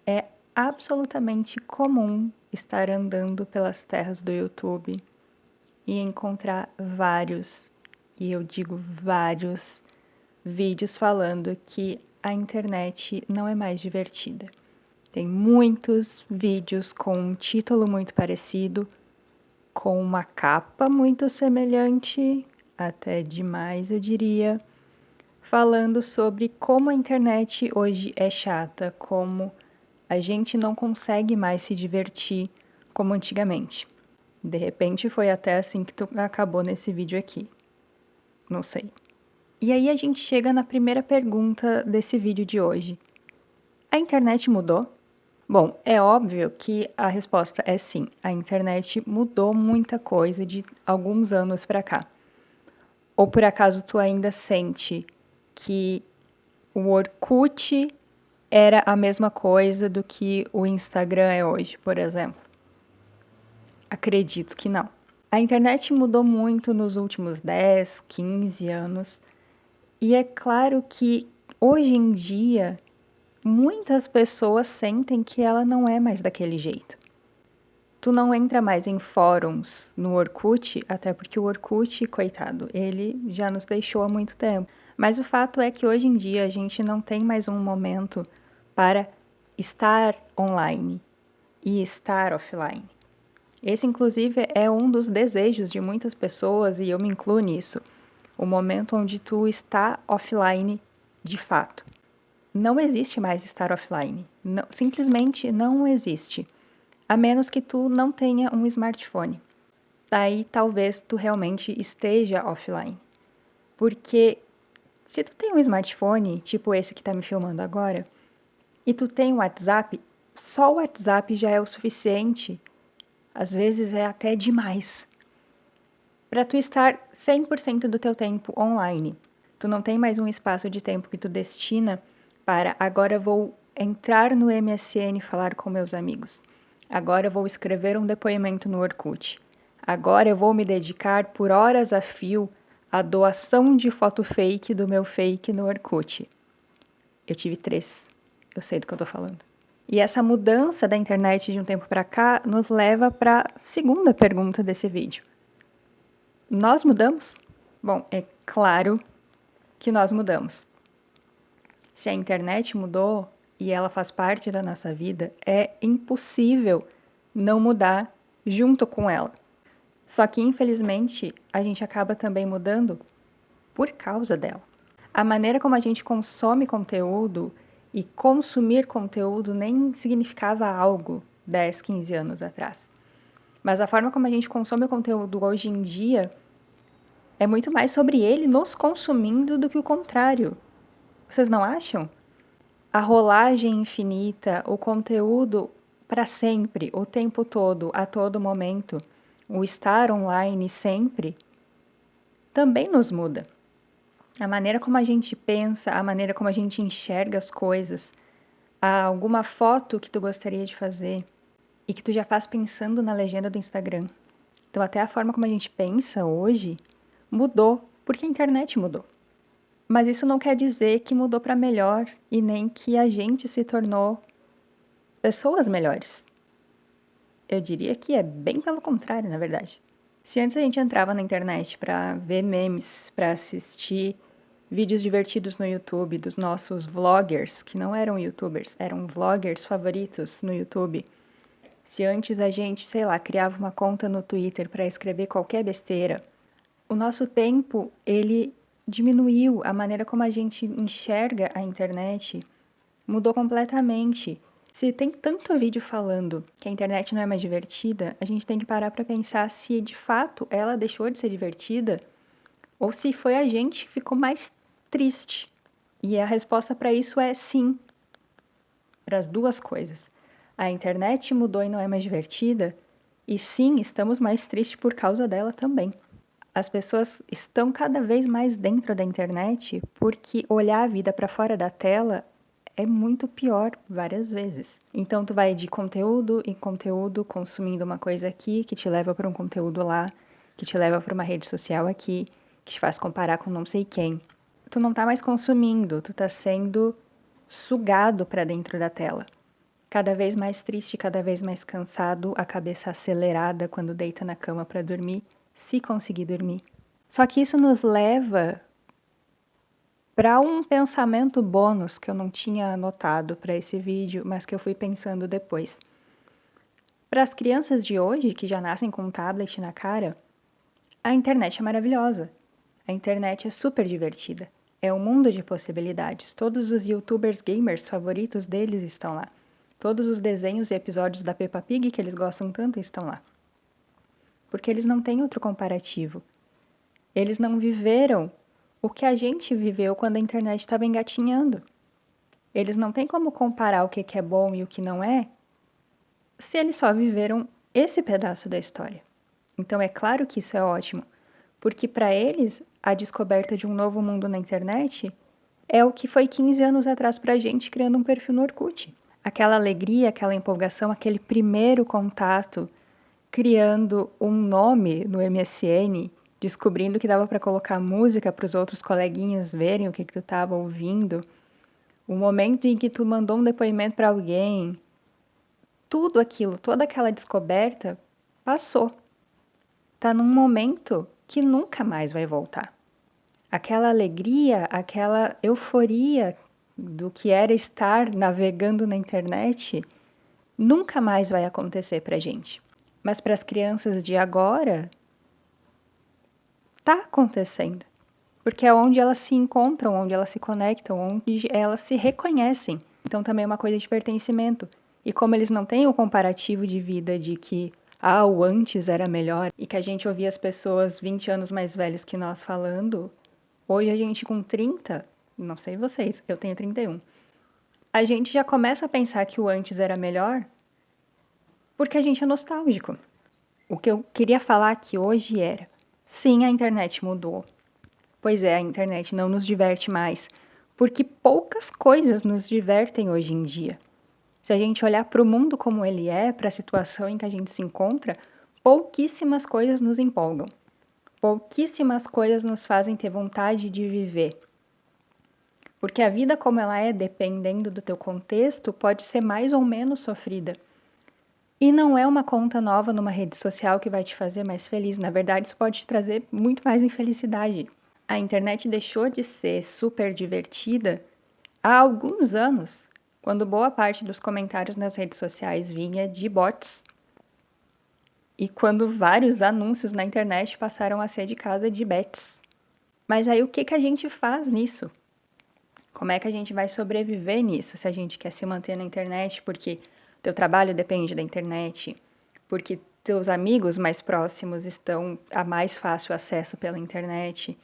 É absolutamente comum estar andando pelas terras do YouTube e encontrar vários, e eu digo vários, vídeos falando que a internet não é mais divertida. Tem muitos vídeos com um título muito parecido, com uma capa muito semelhante, até demais eu diria, falando sobre como a internet hoje é chata, como a gente não consegue mais se divertir como antigamente. De repente foi até assim que tu acabou nesse vídeo aqui. Não sei. E aí a gente chega na primeira pergunta desse vídeo de hoje. A internet mudou? Bom, é óbvio que a resposta é sim. A internet mudou muita coisa de alguns anos para cá. Ou por acaso tu ainda sente que o Orkut era a mesma coisa do que o Instagram é hoje, por exemplo? Acredito que não. A internet mudou muito nos últimos 10, 15 anos, e é claro que hoje em dia muitas pessoas sentem que ela não é mais daquele jeito. Tu não entra mais em fóruns no Orkut, até porque o Orkut, coitado, ele já nos deixou há muito tempo. Mas o fato é que hoje em dia a gente não tem mais um momento para estar online e estar offline. Esse, inclusive, é um dos desejos de muitas pessoas, e eu me incluo nisso. O momento onde tu está offline de fato. Não existe mais estar offline. Não, simplesmente não existe. A menos que tu não tenha um smartphone. Daí talvez tu realmente esteja offline. Porque se tu tem um smartphone, tipo esse que tá me filmando agora, e tu tem um WhatsApp, só o WhatsApp já é o suficiente. Às vezes é até demais para tu estar 100% do teu tempo online. Tu não tem mais um espaço de tempo que tu destina para agora vou entrar no MSN e falar com meus amigos. Agora eu vou escrever um depoimento no Orkut. Agora eu vou me dedicar por horas a fio à doação de foto fake do meu fake no Orkut. Eu tive 3. Eu sei do que eu tô falando. E essa mudança da internet de um tempo para cá nos leva para a segunda pergunta desse vídeo. Nós mudamos? Bom, é claro que nós mudamos. Se a internet mudou e ela faz parte da nossa vida, é impossível não mudar junto com ela. Só que, infelizmente, a gente acaba também mudando por causa dela. A maneira como a gente consome conteúdo e consumir conteúdo nem significava algo 10, 15 anos atrás. Mas a forma como a gente consome o conteúdo hoje em dia é muito mais sobre ele nos consumindo do que o contrário. Vocês não acham? A rolagem infinita, o conteúdo para sempre, o tempo todo, a todo momento, o estar online sempre, também nos muda. A maneira como a gente pensa, a maneira como a gente enxerga as coisas, há alguma foto que tu gostaria de fazer e que tu já faz pensando na legenda do Instagram. Então, até a forma como a gente pensa hoje mudou, porque a internet mudou. Mas isso não quer dizer que mudou para melhor e nem que a gente se tornou pessoas melhores. Eu diria que é bem pelo contrário, na verdade. Se antes a gente entrava na internet para ver memes, para assistir vídeos divertidos no YouTube dos nossos vloggers, que não eram youtubers, eram vloggers favoritos no YouTube. Se antes a gente, sei lá, criava uma conta no Twitter para escrever qualquer besteira, o nosso tempo, ele diminuiu, a maneira como a gente enxerga a internet mudou completamente. Se tem tanto vídeo falando que a internet não é mais divertida, a gente tem que parar para pensar se de fato ela deixou de ser divertida ou se foi a gente que ficou mais triste. E a resposta para isso é sim, para as duas coisas. A internet mudou e não é mais divertida, e sim, estamos mais tristes por causa dela também. As pessoas estão cada vez mais dentro da internet porque olhar a vida para fora da tela é muito pior várias vezes. Então tu vai de conteúdo em conteúdo consumindo uma coisa aqui que te leva para um conteúdo lá, que te leva para uma rede social aqui, que te faz comparar com não sei quem. Tu não tá mais consumindo, tu tá sendo sugado para dentro da tela. cada vez mais triste, cada vez mais cansado, a cabeça acelerada quando deita na cama para dormir, se conseguir dormir. Só que isso nos leva para um pensamento bônus que eu não tinha anotado para esse vídeo, mas que eu fui pensando depois. Para as crianças de hoje, que já nascem com um tablet na cara, a internet é maravilhosa. A internet é super divertida. É um mundo de possibilidades. Todos os youtubers gamers favoritos deles estão lá. Todos os desenhos e episódios da Peppa Pig que eles gostam tanto estão lá. Porque eles não têm outro comparativo. Eles não viveram o que a gente viveu quando a internet estava engatinhando. Eles não têm como comparar o que é bom e o que não é, se eles só viveram esse pedaço da história. Então é claro que isso é ótimo, porque para eles a descoberta de um novo mundo na internet é o que foi 15 anos atrás para a gente criando um perfil no Orkut. Aquela alegria, aquela empolgação, aquele primeiro contato, criando um nome no MSN, descobrindo que dava para colocar música para os outros coleguinhas verem o que tu estava ouvindo, o momento em que tu mandou um depoimento para alguém, tudo aquilo, toda aquela descoberta passou. Tá num momento que nunca mais vai voltar. Aquela alegria, aquela euforia do que era estar navegando na internet nunca mais vai acontecer pra gente. Mas para as crianças de agora, tá acontecendo. Porque é onde elas se encontram, onde elas se conectam, onde elas se reconhecem. Então também é uma coisa de pertencimento. E como eles não têm o comparativo de vida de que o antes era melhor e que a gente ouvia as pessoas 20 anos mais velhas que nós falando, hoje a gente com 30, não sei vocês, eu tenho 31, a gente já começa a pensar que o antes era melhor porque a gente é nostálgico. O que eu queria falar aqui hoje era, sim, a internet mudou. Pois é, a internet não nos diverte mais, porque poucas coisas nos divertem hoje em dia. Se a gente olhar para o mundo como ele é, para a situação em que a gente se encontra, pouquíssimas coisas nos empolgam. Pouquíssimas coisas nos fazem ter vontade de viver. Porque a vida como ela é, dependendo do teu contexto, pode ser mais ou menos sofrida. E não é uma conta nova numa rede social que vai te fazer mais feliz. Na verdade, isso pode te trazer muito mais infelicidade. A internet deixou de ser super divertida há alguns anos, quando boa parte dos comentários nas redes sociais vinha de bots e quando vários anúncios na internet passaram a ser de casa de bets. Mas aí o que a gente faz nisso? Como é que a gente vai sobreviver nisso se a gente quer se manter na internet porque teu trabalho depende da internet, porque teus amigos mais próximos estão a mais fácil acesso pela internet?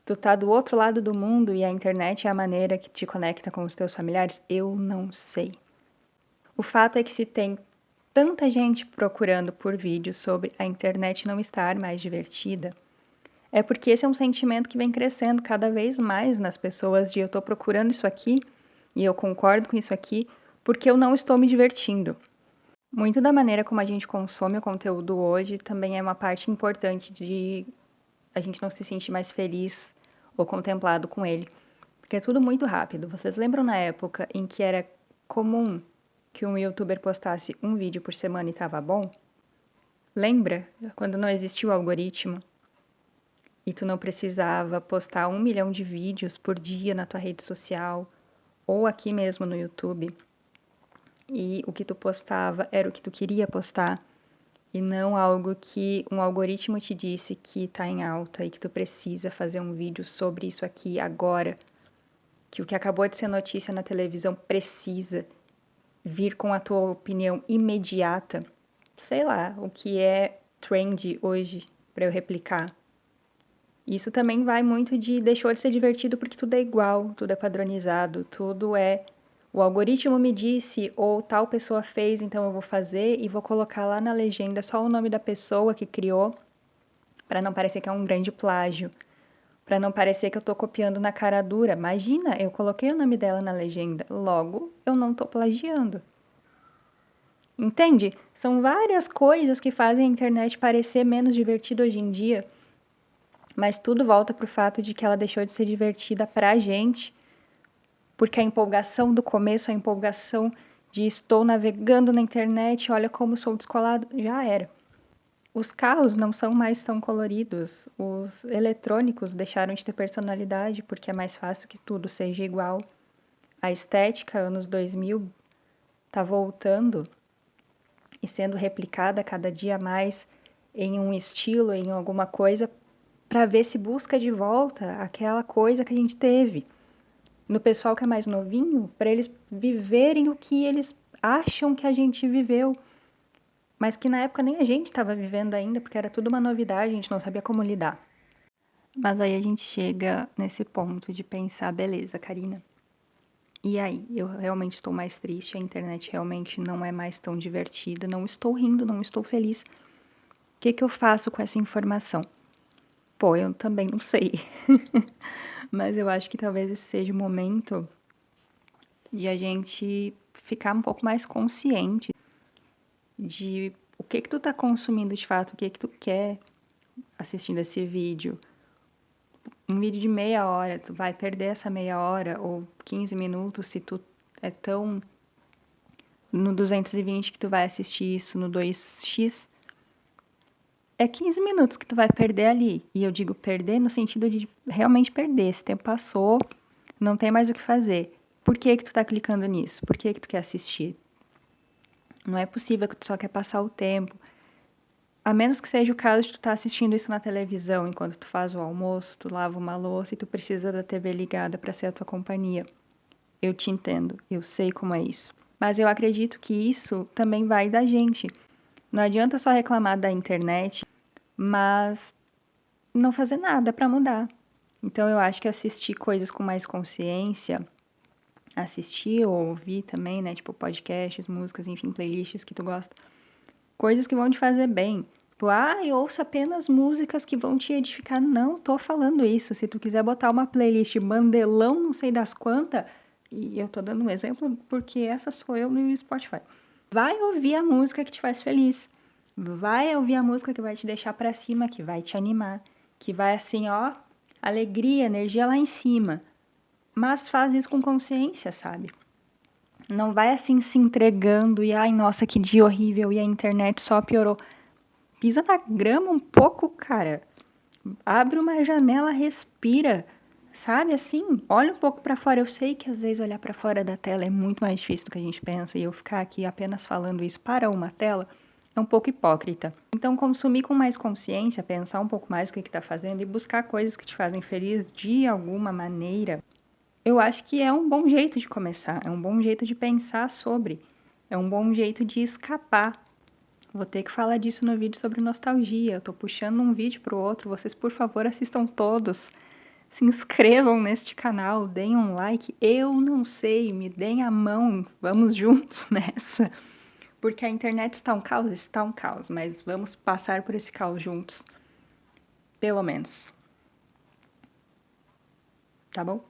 Tu tá do outro lado do mundo e a internet é a maneira que te conecta com os teus familiares? Eu não sei. O fato é que se tem tanta gente procurando por vídeos sobre a internet não estar mais divertida, é porque esse é um sentimento que vem crescendo cada vez mais nas pessoas de eu tô procurando isso aqui e eu concordo com isso aqui porque eu não estou me divertindo. Muito da maneira como a gente consome o conteúdo hoje também é uma parte importante de a gente não se sentir mais feliz ou contemplado com ele, porque é tudo muito rápido. Vocês lembram na época em que era comum que um youtuber postasse um vídeo por semana e tava bom? Lembra quando não existia o algoritmo e tu não precisava postar 1 milhão de vídeos por dia na tua rede social ou aqui mesmo no YouTube e o que tu postava era o que tu queria postar e não algo que um algoritmo te disse que tá em alta e que tu precisa fazer um vídeo sobre isso aqui agora, que o que acabou de ser notícia na televisão precisa vir com a tua opinião imediata. Sei lá, o que é trend hoje para eu replicar. Isso também vai muito de deixou de ser divertido porque tudo é igual, tudo é padronizado, tudo é o algoritmo me disse ou tal pessoa fez, então eu vou fazer e vou colocar lá na legenda só o nome da pessoa que criou, para não parecer que é um grande plágio, para não parecer que eu tô copiando na cara dura. Imagina, eu coloquei o nome dela na legenda, logo eu não tô plagiando. Entende? São várias coisas que fazem a internet parecer menos divertida hoje em dia, mas tudo volta pro fato de que ela deixou de ser divertida pra gente, porque a empolgação do começo, a empolgação de estou navegando na internet, olha como sou descolado, já era. Os carros não são mais tão coloridos, os eletrônicos deixaram de ter personalidade porque é mais fácil que tudo seja igual. A estética anos 2000 está voltando e sendo replicada cada dia mais em um estilo, em alguma coisa, para ver se busca de volta aquela coisa que a gente teve. No pessoal que é mais novinho, para eles viverem o que eles acham que a gente viveu, mas que na época nem a gente estava vivendo ainda, porque era tudo uma novidade, a gente não sabia como lidar. Mas aí a gente chega nesse ponto de pensar, beleza, Karina, e aí? Eu realmente estou mais triste, a internet realmente não é mais tão divertida, não estou rindo, não estou feliz. O que eu faço com essa informação? Pô, eu também não sei. Mas eu acho que talvez esse seja o momento de a gente ficar um pouco mais consciente de o que tu tá consumindo de fato, o que tu quer assistindo esse vídeo. Um vídeo de meia hora, tu vai perder essa meia hora ou 15 minutos se tu é tão no 220 que tu vai assistir isso no 2x, é 15 minutos que tu vai perder ali. E eu digo perder no sentido de realmente perder. Esse tempo passou, não tem mais o que fazer. Por que tu tá clicando nisso? Por que tu quer assistir? Não é possível que tu só quer passar o tempo. A menos que seja o caso de tu estar assistindo isso na televisão enquanto tu faz o almoço, tu lava uma louça e tu precisa da TV ligada para ser a tua companhia. Eu te entendo, eu sei como é isso. Mas eu acredito que isso também vai da gente. Não adianta só reclamar da internet, mas não fazer nada para mudar. Então eu acho que assistir coisas com mais consciência, assistir ou ouvir também, né, tipo podcasts, músicas, enfim, playlists que tu gosta, coisas que vão te fazer bem. Tipo, ouça apenas músicas que vão te edificar. Não tô falando isso. Se tu quiser botar uma playlist bandelão, não sei das quantas, e eu tô dando um exemplo porque essa sou eu no Spotify. Vai ouvir a música que te faz feliz. Vai ouvir a música que vai te deixar pra cima, que vai te animar, que vai assim, ó, alegria, energia lá em cima. Mas faz isso com consciência, sabe? Não vai assim se entregando e ai, nossa, que dia horrível e a internet só piorou. Pisa na grama um pouco, cara. Abre uma janela, respira. Sabe assim? Olha um pouco pra fora. Eu sei que às vezes olhar pra fora da tela é muito mais difícil do que a gente pensa e eu ficar aqui apenas falando isso para uma tela é um pouco hipócrita. Então, consumir com mais consciência, pensar um pouco mais o que está fazendo e buscar coisas que te fazem feliz de alguma maneira, eu acho que é um bom jeito de começar, é um bom jeito de pensar sobre, é um bom jeito de escapar. Vou ter que falar disso no vídeo sobre nostalgia. Eu tô puxando um vídeo pro outro. Vocês, por favor, assistam todos. Se inscrevam neste canal, deem um like. Eu não sei, me deem a mão. Vamos juntos nessa. Porque a internet está um caos, mas vamos passar por esse caos juntos. Pelo menos. Tá bom?